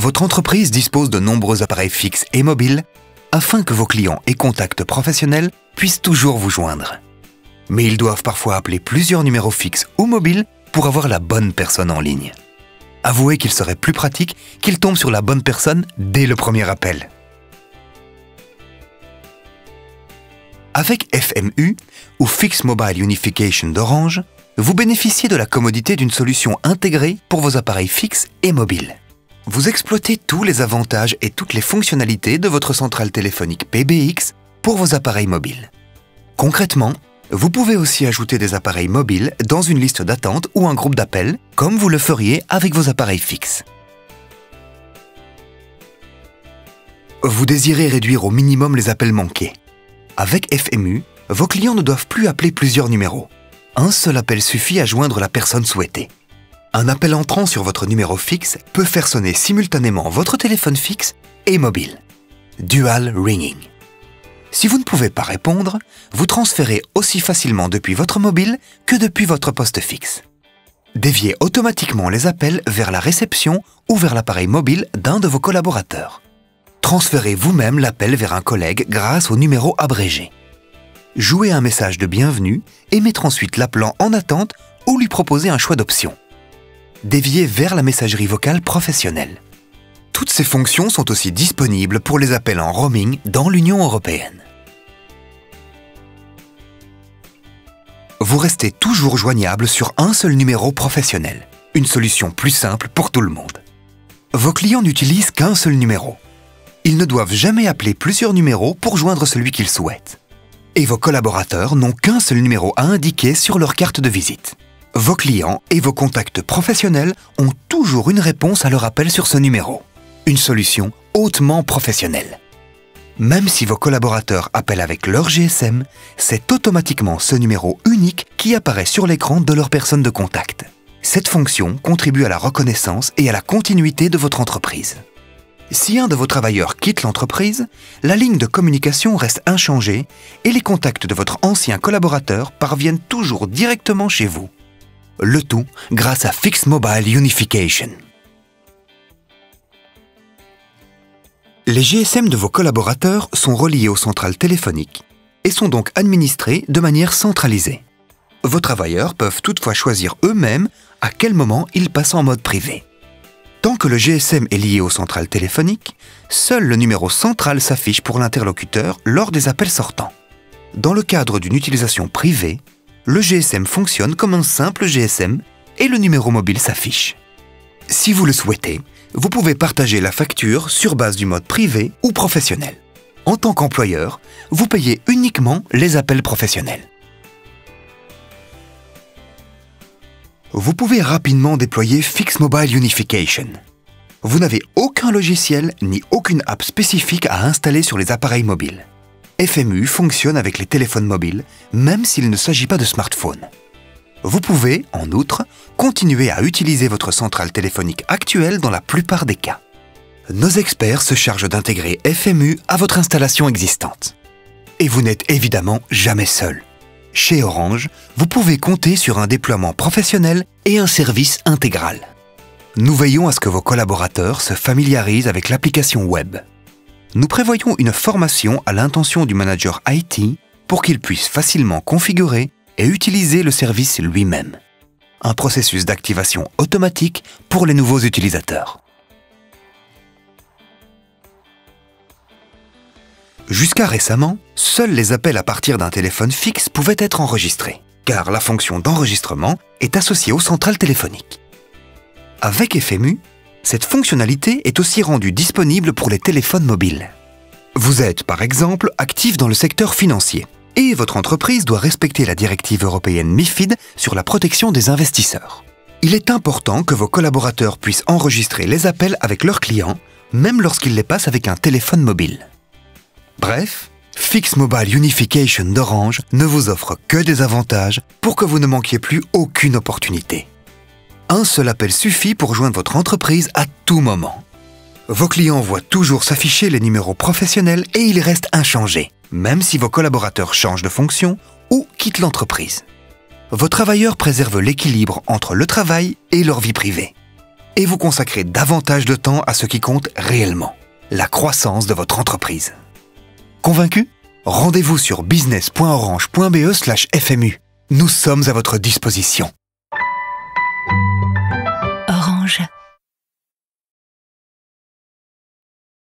Votre entreprise dispose de nombreux appareils fixes et mobiles afin que vos clients et contacts professionnels puissent toujours vous joindre. Mais ils doivent parfois appeler plusieurs numéros fixes ou mobiles pour avoir la bonne personne en ligne. Avouez qu'il serait plus pratique qu'ils tombent sur la bonne personne dès le premier appel. Avec FMU, ou Fixed Mobile Unification d'Orange, vous bénéficiez de la commodité d'une solution intégrée pour vos appareils fixes et mobiles. Vous exploitez tous les avantages et toutes les fonctionnalités de votre centrale téléphonique PBX pour vos appareils mobiles. Concrètement, vous pouvez aussi ajouter des appareils mobiles dans une liste d'attente ou un groupe d'appels, comme vous le feriez avec vos appareils fixes. Vous désirez réduire au minimum les appels manqués. Avec FMU, vos clients ne doivent plus appeler plusieurs numéros. Un seul appel suffit à joindre la personne souhaitée. Un appel entrant sur votre numéro fixe peut faire sonner simultanément votre téléphone fixe et mobile. Dual Ringing. Si vous ne pouvez pas répondre, vous transférez aussi facilement depuis votre mobile que depuis votre poste fixe. Déviez automatiquement les appels vers la réception ou vers l'appareil mobile d'un de vos collaborateurs. Transférez vous-même l'appel vers un collègue grâce au numéro abrégé. Jouez un message de bienvenue et mettre ensuite l'appelant en attente ou lui proposer un choix d'options. Déviez vers la messagerie vocale professionnelle. Toutes ces fonctions sont aussi disponibles pour les appels en roaming dans l'Union européenne. Vous restez toujours joignable sur un seul numéro professionnel, une solution plus simple pour tout le monde. Vos clients n'utilisent qu'un seul numéro. Ils ne doivent jamais appeler plusieurs numéros pour joindre celui qu'ils souhaitent. Et vos collaborateurs n'ont qu'un seul numéro à indiquer sur leur carte de visite. Vos clients et vos contacts professionnels ont toujours une réponse à leur appel sur ce numéro. Une solution hautement professionnelle. Même si vos collaborateurs appellent avec leur GSM, c'est automatiquement ce numéro unique qui apparaît sur l'écran de leur personne de contact. Cette fonction contribue à la reconnaissance et à la continuité de votre entreprise. Si un de vos travailleurs quitte l'entreprise, la ligne de communication reste inchangée et les contacts de votre ancien collaborateur parviennent toujours directement chez vous. Le tout grâce à Fixed Mobile Unification. Les GSM de vos collaborateurs sont reliés aux centrales téléphoniques et sont donc administrés de manière centralisée. Vos travailleurs peuvent toutefois choisir eux-mêmes à quel moment ils passent en mode privé. Tant que le GSM est lié aux centrales téléphoniques, seul le numéro central s'affiche pour l'interlocuteur lors des appels sortants. Dans le cadre d'une utilisation privée, le GSM fonctionne comme un simple GSM et le numéro mobile s'affiche. Si vous le souhaitez, vous pouvez partager la facture sur base du mode privé ou professionnel. En tant qu'employeur, vous payez uniquement les appels professionnels. Vous pouvez rapidement déployer Fixed Mobile Unification. Vous n'avez aucun logiciel ni aucune app spécifique à installer sur les appareils mobiles. FMU fonctionne avec les téléphones mobiles, même s'il ne s'agit pas de smartphone. Vous pouvez, en outre, continuer à utiliser votre centrale téléphonique actuelle dans la plupart des cas. Nos experts se chargent d'intégrer FMU à votre installation existante. Et vous n'êtes évidemment jamais seul. Chez Orange, vous pouvez compter sur un déploiement professionnel et un service intégral. Nous veillons à ce que vos collaborateurs se familiarisent avec l'application web. Nous prévoyons une formation à l'intention du manager IT pour qu'il puisse facilement configurer et utiliser le service lui-même. Un processus d'activation automatique pour les nouveaux utilisateurs. Jusqu'à récemment, seuls les appels à partir d'un téléphone fixe pouvaient être enregistrés, car la fonction d'enregistrement est associée aux centrales téléphoniques. Avec FMU, cette fonctionnalité est aussi rendue disponible pour les téléphones mobiles. Vous êtes, par exemple, actif dans le secteur financier, et votre entreprise doit respecter la directive européenne MiFID sur la protection des investisseurs. Il est important que vos collaborateurs puissent enregistrer les appels avec leurs clients, même lorsqu'ils les passent avec un téléphone mobile. Bref, Fixed Mobile Unification d'Orange ne vous offre que des avantages pour que vous ne manquiez plus aucune opportunité. Un seul appel suffit pour joindre votre entreprise à tout moment. Vos clients voient toujours s'afficher les numéros professionnels et ils restent inchangés, même si vos collaborateurs changent de fonction ou quittent l'entreprise. Vos travailleurs préservent l'équilibre entre le travail et leur vie privée. et vous consacrer davantage de temps à ce qui compte réellement, la croissance de votre entreprise. Convaincu? Rendez-vous sur business.orange.be/FMU. Nous sommes à votre disposition.